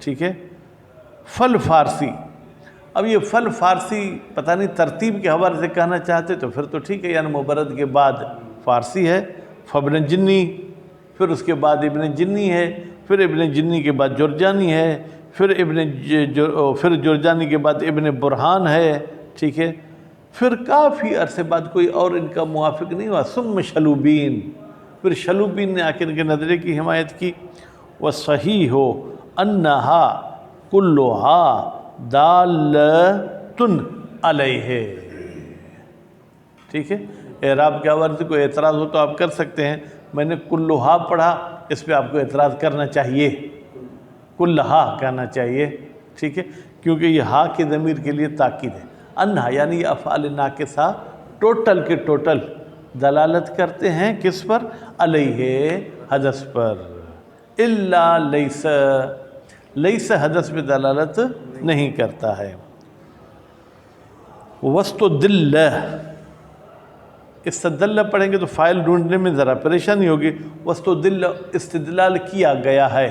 ٹھیک ہے. فل فارسی، اب یہ فل فارسی پتہ نہیں ترتیب کے حوالے سے کہنا چاہتے تو پھر تو ٹھیک ہے، یعنی مبرد کے بعد فارسی ہے، فابن جنی، پھر اس کے بعد ابن جنی ہے، پھر ابن جنی کے بعد جرجانی ہے، پھر جرجانی کے بعد ابن برہان ہے. ٹھیک ہے، پھر کافی عرصے بعد کوئی اور ان کا موافق نہیں ہوا. ثم شلوبین، پھر شلوبین نے آ کے ان کے نظریے کی حمایت کی. وَصَحِيحُ أَنَّهَا كُلُّهَا دَالَّةٌ عَلَيْهِ. ٹھیک ہے، اعراب کے حوالے سے کوئی اعتراض ہو تو آپ کر سکتے ہیں. میں نے کلھا پڑھا، اس پہ آپ کو اعتراض کرنا چاہیے، کلھا کہنا چاہیے. ٹھیک ہے، کیونکہ یہ ہا کی ضمیر کے لیے تاکید ہے. انہا یعنی یہ افعال ناقصہ ٹوٹل کے ٹوٹل دلالت کرتے ہیں کس پر؟ علیہ، حدث پر. الا لیس، لیس حدث پہ دلالت نہیں کرتا ہے. وَاسْتُدِلَّ، استدل پڑھیں گے تو فائل ڈھونڈنے میں ذرا پریشانی ہوگی. وَاسْتُدِلَّ استدلال کیا گیا ہے،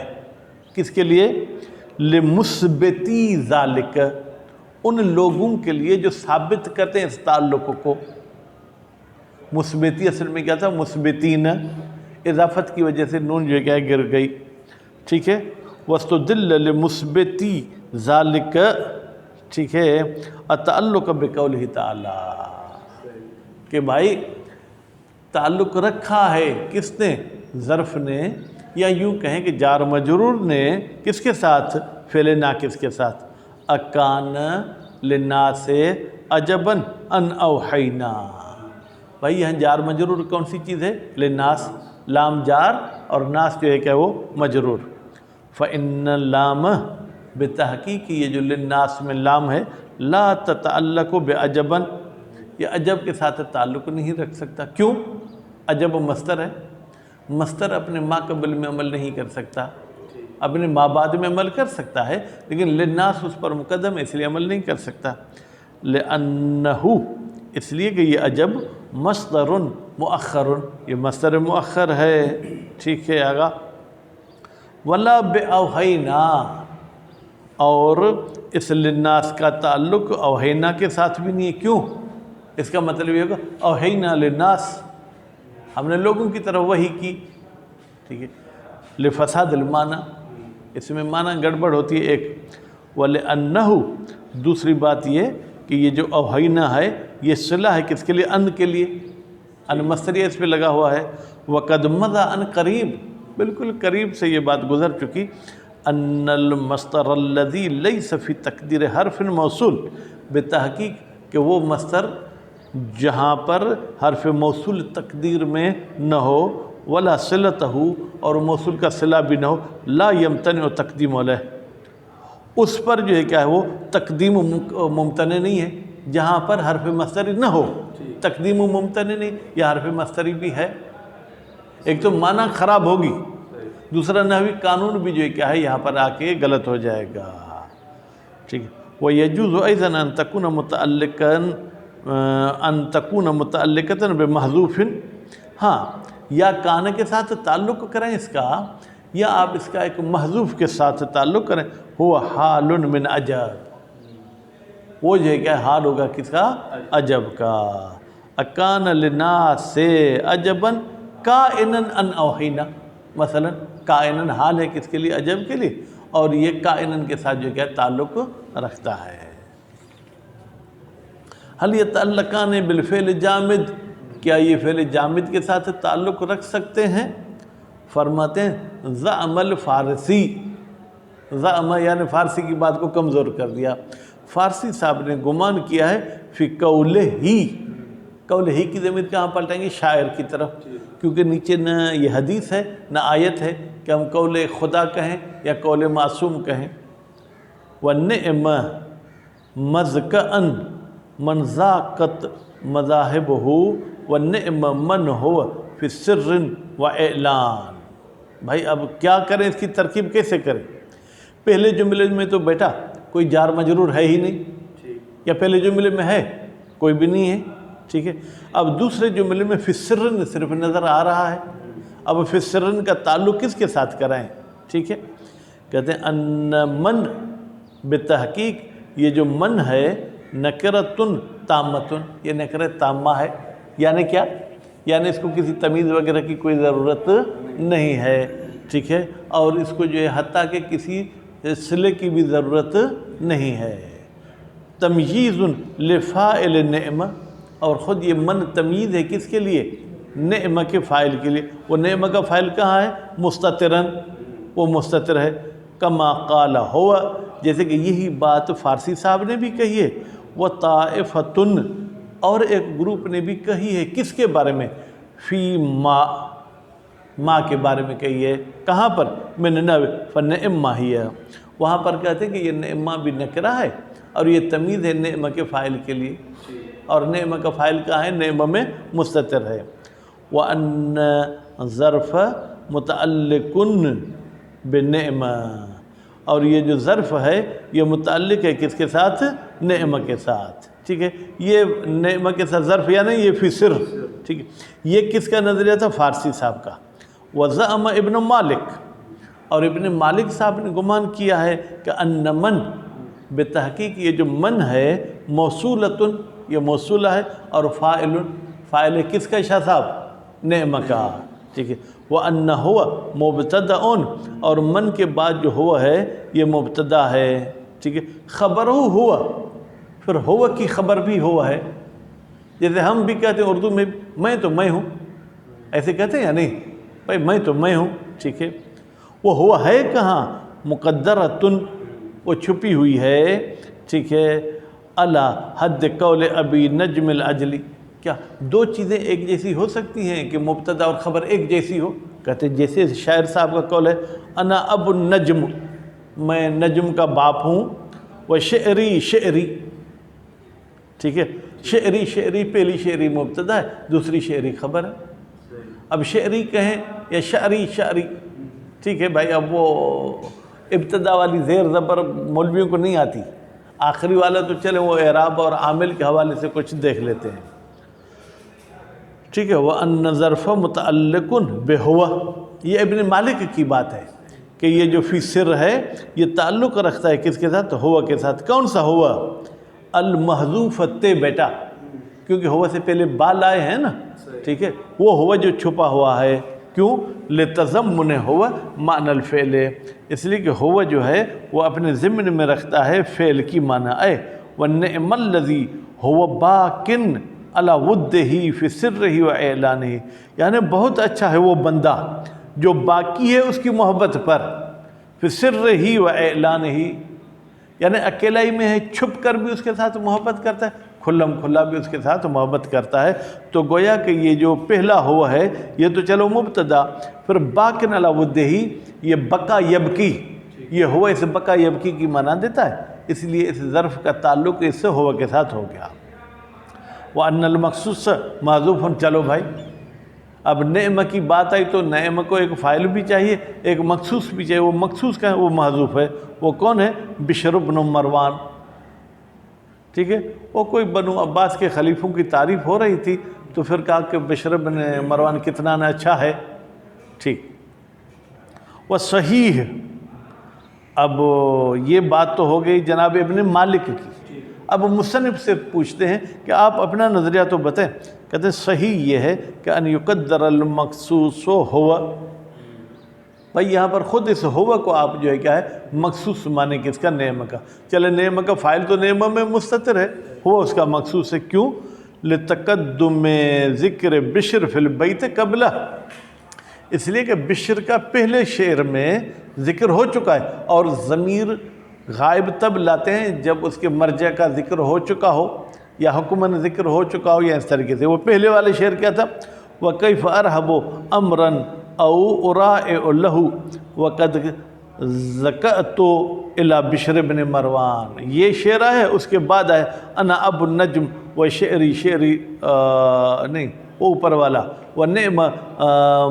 کس کے لیے؟ لِمُثْبِتِي ذَلِكَ، ان لوگوں کے لیے جو ثابت کرتے ہیں اس تعلق کو. مثبتی اصل میں کیا تھا؟ مثبتین، اضافت کی وجہ سے نون جو ہے کیا گر گئی. ٹھیک ہے، وَاسْتُدِلَّ لِمُثْبِتِي ذَلِكَ، ٹھیک ہے، التعلق بقولہ تعالی، کہ بھائی تعلق رکھا ہے کس نے؟ ظرف نے، یا یوں کہیں کہ جار مجرور نے کس کے ساتھ؟ فعل ناقص کے ساتھ. اکان للناس عجبا ان اوحینا، بھائی یہاں جار مجرور کون سی چیز ہے؟ للناس، لام جار اور ناس جو ہے کیا وہ مجرور. فإن اللام، بتحقیق یہ جو للناس میں لام ہے، لا تتعلق بعجبا، یہ عجب کے ساتھ تعلق نہیں رکھ سکتا. کیوں؟ عجب مصدر ہے، مصدر اپنے ما قبل میں عمل نہیں کر سکتا، اپنے ما بعد میں عمل کر سکتا ہے، لیکن للناس اس پر مقدم ہے، اس لیے عمل نہیں کر سکتا. لأنہو، اس لیے کہ یہ عجب مصدر مؤخر، یہ مصدر مؤخر ہے. ٹھیک ہے آگا. ولا بأوحینا، اور اس للناس کا تعلق اوحینا کے ساتھ بھی نہیں ہے. کیوں؟ اس کا مطلب یہ ہوگا اوحینا للناس، ہم نے لوگوں کی طرف وحی کی. ٹھیک ہے، لفساد المعنی، اس میں معنی گڑبڑ ہوتی ہے ایک. وَلِأَنَّهُ، دوسری بات یہ کہ یہ جو اوحینا ہے یہ صلہ ہے کس کے لیے؟ ان کے لیے، ان مصدریہ اس پہ لگا ہوا ہے. وَقَدْ مَضَى عَنْ قریب، بالکل قریب سے یہ بات گزر چکی. ان المصدر الذي ليس في تقدیر حرف موصول، بتحقیق کہ وہ مصدر جہاں پر حرف موصول تقدیر میں نہ ہو، ولا صلتہ، اور موصول کا صلہ بھی نہ ہو، لا یمتنع تقدیم علیہ، اس پر جو ہے کیا ہے وہ تقدیم ممتنع نہیں ہے. جہاں پر حرف مصدری نہ ہو تقدیم ممتنع نہیں، یا حرف مصدری بھی ہے. ایک تو معنی خراب ہوگی، دوسرا نحوی قانون بھی جو ہے کیا ہے یہاں پر آ کے غلط ہو جائے گا. ٹھیک ہے. وَيَجُوزُ أَيْضًا أَن تَكُونَ مُتَعَلِّقَةً بِمَحْذُوفٍ، ہاں یا کان کے ساتھ تعلق کریں اس کا، یا آپ اس کا ایک محذوف کے ساتھ تعلق کریں. هو حال من عجب، وہ جو ہے کیا حال ہوگا کس کا؟ عجب کا. اکان للناس عجبا کائنا ان اوحینا، مثلا کائنن حال ہے کس کے لیے؟ عجب کے لیے، اور یہ کائنن کے ساتھ جو کیا تعلق رکھتا ہے. حل یتعلقان بالفعل جامد، کیا یہ فعل جامد کے ساتھ تعلق رکھ سکتے ہیں؟ فرماتے ہیں زعم الفارسی، زعم یعنی فارسی کی بات کو کمزور کر دیا. فارسی صاحب نے گمان کیا ہے فی قولہ ہی، قول ہی کی ضمیر کہاں پلٹائیں گے؟ شاعر کی طرف، کیونکہ نیچے نہ یہ حدیث ہے نہ آیت ہے کہ ہم قول خدا کہیں یا قول معصوم کہیں. وَالنِّعْمَ مَزْكَأً مَنْ ذَاقَتْ مَذَاهِبُهُ وَالنِّعْمَ مَنْ هُوَ فِي سِرٍ وَإِعْلَانٍ. بھائی اب کیا کریں، اس کی ترکیب کیسے کریں؟ پہلے جملے میں تو بیٹا کوئی جار مجرور ہے ہی نہیں، یا پہلے جملے میں ہے کوئی بھی نہیں ہے. ٹھیک ہے، اب دوسرے جملے میں فی سرن صرف نظر آ رہا ہے. اب فی سرن کا تعلق کس کے ساتھ کرائیں؟ ٹھیک ہے، کہتے ہیں ان من بتحقیق یہ جو من ہے نکرتن تامتن، یہ نکرہ تامہ ہے، یعنی کیا؟ یعنی اس کو کسی تمیز وغیرہ کی کوئی ضرورت نہیں ہے، ٹھیک ہے، اور اس کو جو ہے حتیٰ کہ کسی صلے کی بھی ضرورت نہیں ہے۔ تمییز لفاعل نعمہ، اور خود یہ من تمیز ہے کس کے لیے؟ نعمہ کے فاعل کے لیے۔ وہ نعمہ کا فاعل کہاں ہے؟ مستترن، وہ مستتر ہے۔ کما قال ہوا، جیسے کہ یہی بات فارسی صاحب نے بھی کہی ہے، وطائفتن، اور ایک گروپ نے بھی کہی ہے، کس کے بارے میں؟ فی ما کے بارے میں کہی ہے، کہاں پر؟ من نو فنعما ہی ہے، وہاں پر کہتے ہیں کہ یہ نعمہ بھی نکرہ ہے اور یہ تمیز ہے نعمہ کے فاعل کے لیے، اور نعمہ کا فاعل کہاں ہے؟ نعمہ میں مستتر ہے۔ وَأَنَّ ظرف متعلق بنعمہ، اور یہ جو ظرف ہے یہ متعلق ہے کس کے ساتھ؟ نعمہ کے ساتھ، ٹھیک ہے، یہ نعمہ کے ساتھ ظرف یعنی یہ فی سر، ٹھیک ہے، یہ کس کا نظریہ تھا؟ فارسی صاحب کا۔ وَزَعَمَ ابن مالک، اور ابن مالک صاحب نے گمان کیا ہے کہ ان من بتحقیق یہ جو من ہے موصولتن، یہ موصولہ ہے، اور فاعل، فاعل ہے کس کا شاہ صاحب؟ نعمہ کا، ٹھیک ہے۔ وَأَنَّ هُوَ مُبْتَدَأٌ، اور من کے بعد جو ہوا ہے یہ مبتدا ہے، ٹھیک ہے۔ خبرہ ہوا، پھر ہوا کی خبر بھی ہوا ہے، جیسے ہم بھی کہتے ہیں اردو میں میں تو میں ہوں، ایسے کہتے ہیں یا نہیں؟ بھائی میں تو میں ہوں، ٹھیک ہے۔ وہ ہوا ہے کہاں؟ مقدرتن، وہ چھپی ہوئی ہے، ٹھیک ہے، علی حد قول ابی نجم العجلی، کیا دو چیزیں ایک جیسی ہو سکتی ہیں کہ مبتدا اور خبر ایک جیسی ہو؟ کہتے ہیں جیسے شاعر صاحب کا قول ہے، انا ابو النجم، میں نجم کا باپ ہوں، وہ شعری شعری، ٹھیک ہے، شعری شعری پہلی شعری مبتدا ہے، دوسری شعری خبر ہے۔ اب شعری کہیں یا شعری شعری، ٹھیک ہے بھائی، اب وہ ابتدا والی زیر زبر مولویوں کو نہیں آتی، آخری والا تو چلے وہ اعراب اور عامل کے حوالے سے کچھ دیکھ لیتے ہیں، ٹھیک ہے۔ وَأَنَّ ظَرْفَ مُتَعَلِّقٌ بِهُوَ، یہ ابن مالک کی بات ہے کہ یہ جو فی سر ہے یہ تعلق رکھتا ہے کس کے ساتھ؟ ہوا کے ساتھ۔ کون سا ہوا؟ المحذوف بیٹا، کیونکہ ہوا سے پہلے با لائے ہیں نا، ٹھیک ہے، وہ ہوا جو چھپا ہوا ہے، کیوں؟ لتضمن ہوا معنی الفعل، اس لیے کہ ہوا جو ہے وہ اپنے ضمن میں رکھتا ہے فعل کی معنی ہے۔ وَالنِّعْمَ الَّذِي هُوَ بَاقٍ عَلَى وُدِّهِ فِي سِرِّهِ وَإِعْلَانِهِ، یعنی بہت اچھا ہے وہ بندہ جو باقی ہے اس کی محبت پر، فِي سِرِّهِ وَإِعْلَانِهِ، یعنی اکیلائی میں ہے، چھپ کر بھی اس کے ساتھ محبت کرتا ہے، کھلم کھلا بھی اس کے ساتھ محبت کرتا ہے۔ تو گویا کہ یہ جو پہلا ہوا ہے یہ تو چلو مبتدا، پھر باقٍ علی وُدِّهِ، یہ بقا یبکی، یہ ہوا اس بقا یبکی کی معنی دیتا ہے، اس لیے اس ظرف کا تعلق اس سے ہوا کے ساتھ ہو گیا۔ وَأَنَّ الْمَخْصُوصَ مَحْذُوفٌ، چلو بھائی اب نعمہ کی بات آئی تو نعمہ کو ایک فاعل بھی چاہیے، ایک مخصوص بھی چاہیے، وہ مخصوص کا ہے، وہ محذوف ہے، وہ کون ہے؟ بشر بن مروان، ٹھیک ہے، وہ کوئی بنو عباس کے خلیفوں کی تعریف ہو رہی تھی تو پھر کہا کہ بشر بن مروان کتنا نہ اچھا ہے، ٹھیک۔ وہ صحیح، اب یہ بات تو ہو گئی جناب ابن مالک کی، اب مصنف سے پوچھتے ہیں کہ آپ اپنا نظریہ تو بتائیں۔ کہتے ہیں صحیح یہ ہے کہ ان یقدر المخصوص ہوا، بھائی یہاں پر خود اس ہوا کو آپ جو ہے کیا ہے مخصوص مانے کس کا؟ نعمہ کا۔ چلے نعمہ کا فاعل تو نعمہ میں مستتر ہے، ہوا اس کا مخصوص ہے، کیوں؟ لتقدم ذکر بشر فی البیت قبلہ، اس لیے کہ بشر کا پہلے شعر میں ذکر ہو چکا ہے، اور ضمیر غائب تب لاتے ہیں جب اس کے مرجع کا ذکر ہو چکا ہو یا حکماً ذکر ہو چکا ہو، یا اس طریقے سے۔ وہ پہلے والے شعر کیا تھا؟ وَكَيْفَ أَرْهَبُ أَمْرًا أَوْ أُرَائِعُ لَهُ وَقَدْ ذَكَأْتُ إِلَى بِشْرِ بْنِ مَرْوَانَ، یہ شعر ہے، اس کے بعد ہے انا ابو النجم وشعری شعری نہیں اوپر والا، وَنِعْمَ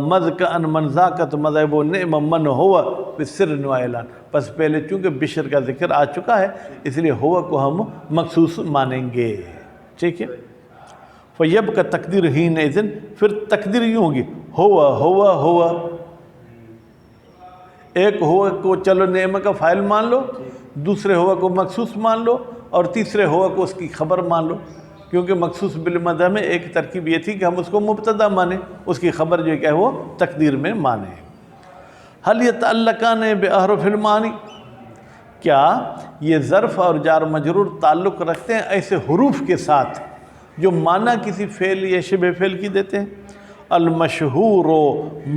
مَذْكَأً مَنْ ذَاكَتْ مَذَهِبُ نِعْمَ مَنْ هُوَ بِالسِّرِّ وَإِعْلَانٍ، بس پہلے چونکہ بشر کا ذکر آ چکا ہے اس لیے ہوا کو ہم مخصوص مانیں گے، ٹھیک ہے۔ فیب کا تقدیر ہی نہیں، پھر تقدیر یوں ہوگی ہوا ہوا ہوا، ایک ہوا کو چلو نعمہ کا فاعل مان لو، دوسرے ہوا کو مخصوص مان لو، اور تیسرے ہوا کو اس کی خبر مان لو، کیونکہ مخصوص بالمدح میں ایک ترکیب یہ تھی کہ ہم اس کو مبتدا مانیں، اس کی خبر جو ہے وہ تقدیر میں مانیں۔ حل یتعلقان بأحرف المعانی، کیا یہ ظرف اور جار مجرور تعلق رکھتے ہیں ایسے حروف کے ساتھ جو معنی کسی فعل یا شبہ فعل کی دیتے ہیں؟ المشہور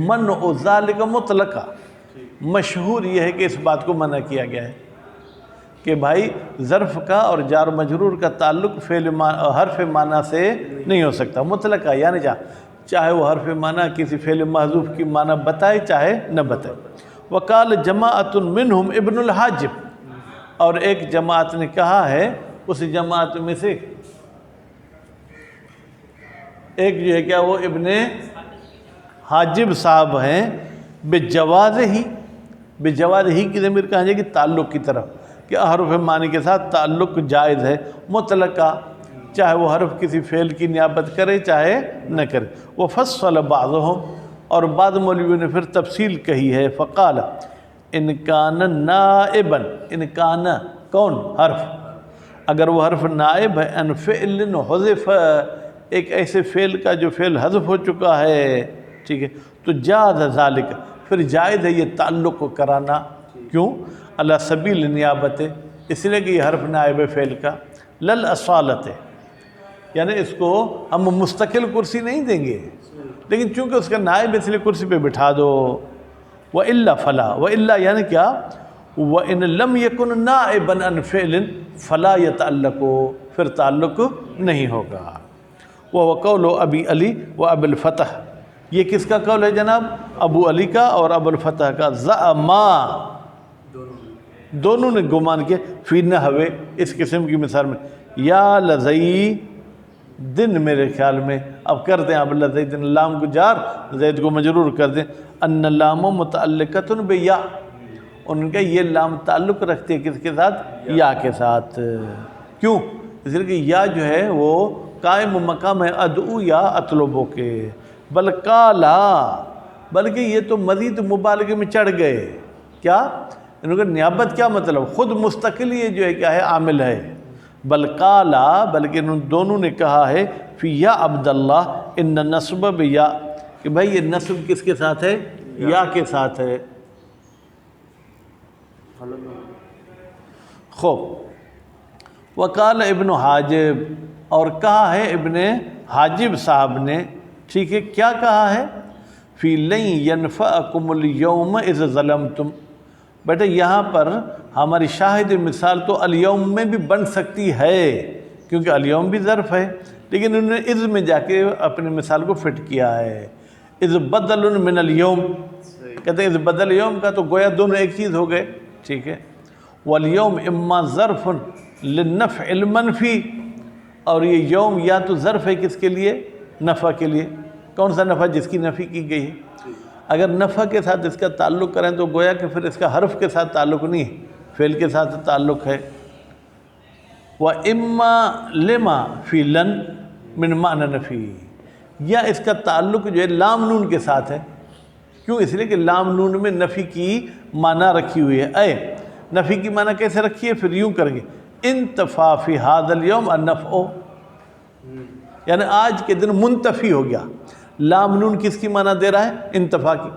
منع ذالک مطلقا، مشہور یہ ہے کہ اس بات کو منع کیا گیا ہے کہ بھائی ظرف کا اور جار مجرور کا تعلق حرف معنی سے نہیں ہو سکتا مطلقہ، یعنی چاہے وہ حرف معنی کسی فعل محذوف کی معنی بتائے چاہے نہ بتائے۔ وقال جماعت منہم ابن الحاجب، اور ایک جماعت نے کہا ہے، اس جماعت میں سے ایک جو ہے کیا وہ ابن حاجب صاحب ہیں، بجواز ہی کی ضمیر کہاں جائے گی؟ تعلق کی طرف، کہ حرف معنی کے ساتھ تعلق جائز ہے مطلقہ، چاہے وہ حرف کسی فعل کی نیابت کرے چاہے نہ کرے۔ وفصل بعضهم، اور بعض مولویوں نے پھر تفصیل کہی ہے، فقال ان کان نائبا، ان کان کون؟ حرف، اگر وہ حرف نائب ہے، ان فعل حذف، ایک ایسے فعل کا جو فعل حذف ہو چکا ہے، ٹھیک ہے، تو جاز ذالک، پھر جائز ہے یہ تعلق کو کرانا، کیوں؟ علی سبیل نیابت، اس لیے کہ یہ حرف نائب فعل کا، لل اصالت، یعنی اس کو ہم مستقل کرسی نہیں دیں گے، لیکن چونکہ اس کا نائب اس لیے کرسی پہ بٹھا دو۔ وَإِلَّا فَلَا، وَإِلَّا یعنی کیا؟ وَإِن لَمْ يَكُنْ نَائِبًا عَنْ فِعْلٍ فَلَا يَتَعَلَّقُ، پھر تعلق نہیں ہوگا۔ وَهُوَ قَوْلُ أَبِي عَلِي وَأَبِي الْفَتح، یہ کس کا قول ہے جناب؟ ابو علی کا اور ابو الفتح کا۔ زعما، دونوں نے گمان کیا، فی نحو، اس قسم کی مثال میں، یا لزئی دن، میرے خیال میں اب کر دیں اب لزئی دن، لام کو جار زید کو مجرور کر دیں، ان لام متعلقۃ بیا، ان کا یہ لام تعلق رکھتے ہیں کس کے ساتھ؟ یا کے ساتھ۔ کیوں؟ اس لیے کہ یا جو ہے وہ قائم مقام ہے ادعو یا اطلبو کے، بل قالا، بلکہ یہ تو مزید مبالغے میں چڑھ گئے۔ کیا؟ انہوں کا نیابت کیا مطلب؟ خود مستقل یہ جو ہے کیا ہے؟ عامل ہے۔ بل قالا، بلکہ انہوں دونوں نے کہا ہے، فی یا عبداللہ ان نصب بیا، کہ بھائی یہ نصب کس کے ساتھ ہے؟ یا کے ساتھ ہے۔ خوب، وقال ابن حاجب، اور کہا ہے ابن حاجب صاحب نے، ٹھیک ہے، کیا کہا ہے؟ فی لن ینفعکم الیوم اذ ظلمتم، بیٹا یہاں پر ہماری شاہد مثال تو الیوم میں بھی بن سکتی ہے، کیونکہ الیوم بھی ظرف ہے، لیکن انہوں نے اذ میں جا کے اپنی مثال کو فٹ کیا ہے۔ اذ بدل من الیوم، کہتے ہیں اذ بدل یوم کا تو گویا دونوں ایک چیز ہو گئے، ٹھیک ہے۔ والیوم اما ظرف للنفع المنفی، اور یہ یوم یا تو ظرف ہے کس کے لیے؟ نفع کے لیے۔ کون سا نفع؟ جس کی نفی کی گئی ہے۔ اگر نفع کے ساتھ اس کا تعلق کریں تو گویا کہ پھر اس کا حرف کے ساتھ تعلق نہیں ہے، فعل کے ساتھ تعلق ہے۔ وَإِمَّا لِمَا فِي لَن مِن معنی نفی، یا اس کا تعلق جو ہے لام نون کے ساتھ ہے۔ کیوں؟ اس لیے کہ لام نون میں نفی کی معنی رکھی ہوئی ہے۔ اے نفی کی معنی کیسے رکھی ہے؟ پھر یوں کریں گے، انتفا فی ھذا الیوم النفع، یعنی آج کے دن منتفی ہو گیا۔ لام نون کس کی معنی دے رہا ہے؟ انتفا کی،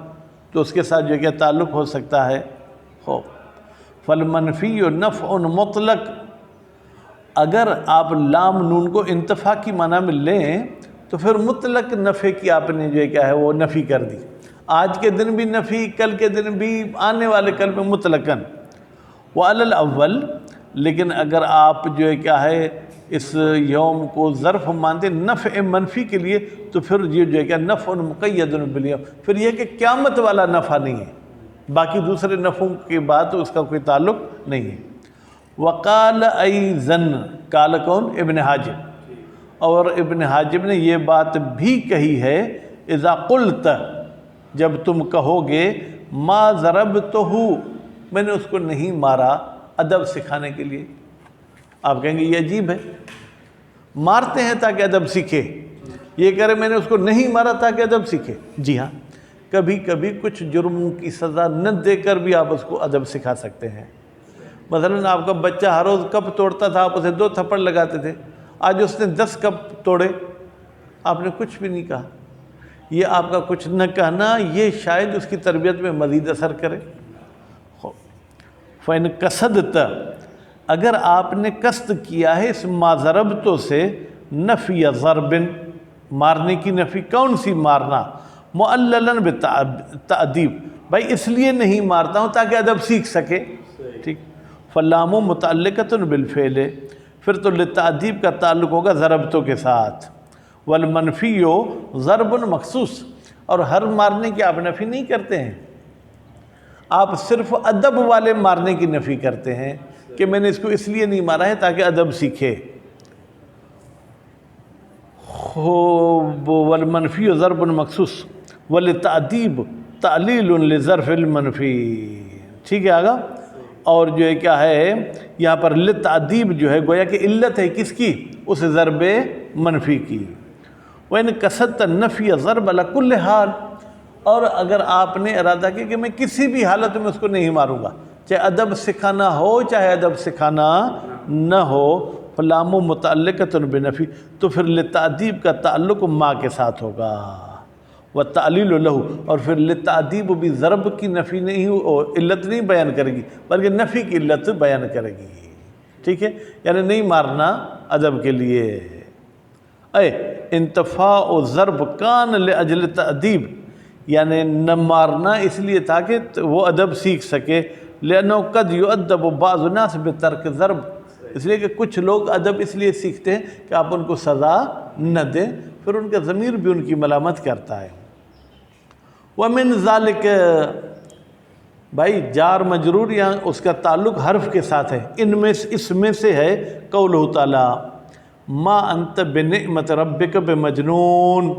تو اس کے ساتھ جو کیا تعلق ہو سکتا ہے؟ ہو فالمنفی نفع مطلق، اگر آپ لام نون کو انتفا کی معنی میں لیں تو پھر مطلق نفع کی آپ نے جو ہے کیا ہے وہ نفی کر دی۔ آج کے دن بھی نفی، کل کے دن بھی، آنے والے کل میں مطلقاً۔ وعلی الاول، لیکن اگر آپ جو ہے کیا ہے اس یوم کو ظرف مانتے نفع منفی کے لیے، تو پھر یہ جو ہے کہ نفع مقید بالیوم، پھر یہ کہ قیامت والا نفع نہیں ہے، باقی دوسرے نفعوں کے بعد تو اس کا کوئی تعلق نہیں ہے۔ وقال ایضاً، قال کون؟ ابن حاجب، اور ابن حاجب نے یہ بات بھی کہی ہے، اذا قلت، جب تم کہو گے ما ضربتہ، میں نے اس کو نہیں مارا، ادب سکھانے کے لیے، آپ کہیں گے یہ عجیب ہے، مارتے ہیں تاکہ ادب سیکھے، یہ کہہ رہے میں نے اس کو نہیں مارا تاکہ ادب سیکھے۔ جی ہاں، کبھی کبھی کچھ جرموں کی سزا نہ دے کر بھی آپ اس کو ادب سکھا سکتے ہیں۔ مثلاً آپ کا بچہ ہر روز کپ توڑتا تھا، آپ اسے 2 تھپڑ لگاتے تھے، آج اس نے 10 کپ توڑے، آپ نے کچھ بھی نہیں کہا۔ یہ آپ کا کچھ نہ کہنا یہ شاید اس کی تربیت میں مزید اثر کرے۔ فَإِنْ قَصَدْتَ، اگر آپ نے قصد کیا ہے اس ما ضربتو سے نفی ضرب، مارنے کی نفی، کون سی مارنا؟ معللاً بتعدیب، بھائی اس لیے نہیں مارتا ہوں تاکہ ادب سیکھ سکے، ٹھیک۔ فلام متعلقۃ بالفعل، پھر تو للتعدیب کا تعلق ہوگا ضربتوں کے ساتھ۔ والمنفی ضرب مخصوص، اور ہر مارنے کی آپ نفی نہیں کرتے ہیں، آپ صرف ادب والے مارنے کی نفی کرتے ہیں کہ میں نے اس کو اس لیے نہیں مارا ہے تاکہ ادب سیکھے۔ والمنفی ضرب مخصوص وللتعدیب تعلیل لظرف المنفی، ٹھیک ہے آگا۔ اور جو ہے کیا ہے یہاں پر للتعدیب جو ہے گویا کہ علت ہے کس کی؟ اس ضرب منفی کی۔ وَإِنْ قَصَدْتَ النَّفْيَ ضَرْبَ عَلَى كُلِّ حال، اور اگر آپ نے ارادہ کیا کہ میں کسی بھی حالت میں اس کو نہیں ماروں گا، چاہے ادب سکھانا ہو چاہے ادب سکھانا نہ ہو، فلام متعلقۃ بنفی، تو پھر للتعدیب کا تعلق ما کے ساتھ ہوگا، والتعلیل لہ، اور پھر للتعدیب بھی ضرب کی نفی نہیں علت نہیں بیان کرے گی بلکہ نفی کی علت بیان کرے گی، ٹھیک ہے، یعنی نہیں مارنا ادب کے لیے۔ اے انتفاع ضرب کان لاجل تعدیب، یعنی نہ مارنا اس لیے تاکہ وہ ادب سیکھ سکے، لأنه قد يؤدب بعض الناس بترک ضرب، اس لیے کہ کچھ لوگ ادب اس لیے سیکھتے ہیں کہ آپ ان کو سزا نہ دیں، پھر ان کا ضمیر بھی ان کی ملامت کرتا ہے۔ ومن ذالک، بھائی جار مجرور یہاں اس کا تعلق حرف کے ساتھ ہے، اس میں سے ہے قولہ تعالی ما انت بنعمت ربک بمجنون۔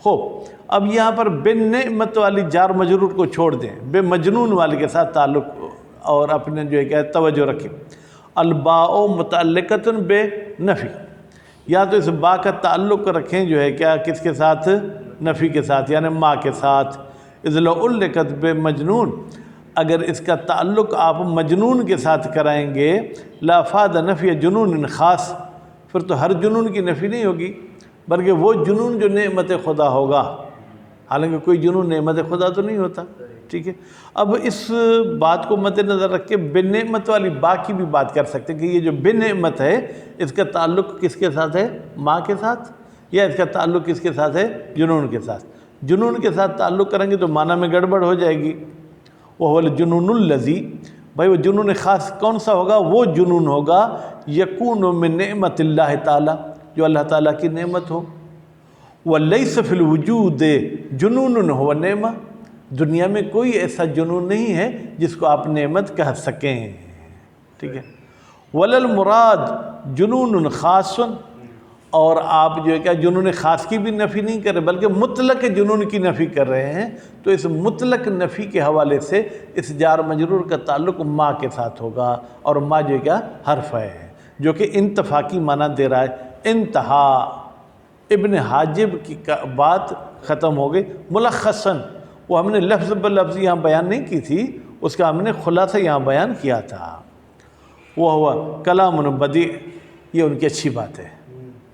خوب، اب یہاں پر بنعمت والی جار مجرور کو چھوڑ دیں، بے مجنون والے کے ساتھ تعلق اور اپنے جو ہے کہ توجہ رکھیں۔ الباء متعلقۃ بے نفی، یا تو اس با کا تعلق رکھیں جو ہے کیا کس کے ساتھ؟ نفی کے ساتھ، یعنی ما کے ساتھ۔ اذ لو علقت بے مجنون، اگر اس کا تعلق آپ مجنون کے ساتھ کرائیں گے، لافاد نفی جنون خاص، پھر تو ہر جنون کی نفی نہیں ہوگی بلکہ وہ جنون جو نعمت خدا ہوگا، حالانکہ کوئی جنون نعمت خدا تو نہیں ہوتا، ٹھیک ہے۔ اب اس بات کو مد نظر رکھ کے بن نعمت والی با کی بھی بات کر سکتے ہیں کہ یہ جو بن نعمت ہے اس کا تعلق کس کے ساتھ ہے؟ ماں کے ساتھ، یا اس کا تعلق کس کے ساتھ ہے؟ جنون کے ساتھ۔ جنون کے ساتھ تعلق کریں گے تو معنی میں گڑبڑ ہو جائے گی۔ وہ الجنون الذی، بھائی وہ جنون خاص کون سا ہوگا؟ وہ جنون ہوگا یکون من نعمت اللہ تعالی، جو اللہ تعالیٰ کی نعمت ہو۔ وَلَيْسَ فِي الْوُجُودِ جُنُونٌ هُوَ نِعْمَةٌ، دنیا میں کوئی ایسا جنون نہیں ہے جس کو آپ نعمت کہہ سکیں، ٹھیک ہے۔ وَلَا الْمُرَادُ جُنُونٌ خَاصٌ، اور آپ جو ہے کیا جنون خاص کی بھی نفی نہیں کر رہے بلکہ مطلق جنون کی نفی کر رہے ہیں، تو اس مطلق نفی کے حوالے سے اس جار مجرور کا تعلق ما کے ساتھ ہوگا، اور ما جو ہے کیا حرف ہے جو کہ انتفا کی معنی دے رہا ہے۔ انتہا، ابن حاجب کی بات ختم ہو گئی۔ ملخصاً، وہ ہم نے لفظ بلفظ یہاں بیان نہیں کی تھی، اس کا ہم نے خلاصہ یہاں بیان کیا تھا۔ وہ ہوا کلام بدیع، یہ ان کی اچھی بات ہے،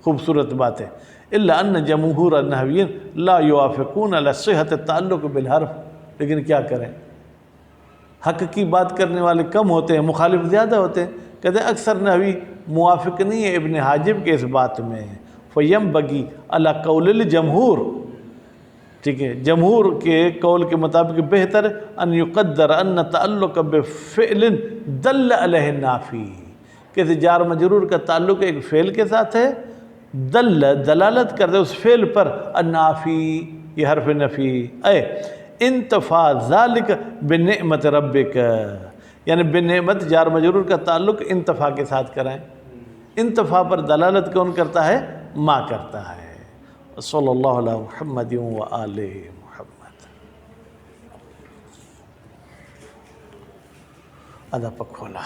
خوبصورت بات ہے۔ الا ان جمہور النحویین لا یوافقون علی صحت التعلق بالحرف، لیکن کیا کریں، حق کی بات کرنے والے کم ہوتے ہیں، مخالف زیادہ ہوتے ہیں۔ کہتے ہیں اکثر نحوی موافق نہیں ہے ابن حاجب کے اس بات میں۔ فَيَنْبَغِي عَلَى قَوْلِ الْجَمْهُور، ٹھیک ہے، جمہور کے قول کے مطابق بہتر ان يقدر ان تعلق بفعل دل علیہ النافی، کہ جار مجرور کا تعلق ایک فعل کے ساتھ ہے، دلالت کر دے اس فعل پر، النافی یہ حرف نفی، اے انتفا ذالک بنعمت ربک، یعنی بنعمت جار مجرور کا تعلق انتفا کے ساتھ کرائیں۔ انتفا پر دلالت کون کرتا ہے؟ ما کرتا ہے۔ صلی اللہ علیہ محمد و آلہ محمد۔ ادب کھولا۔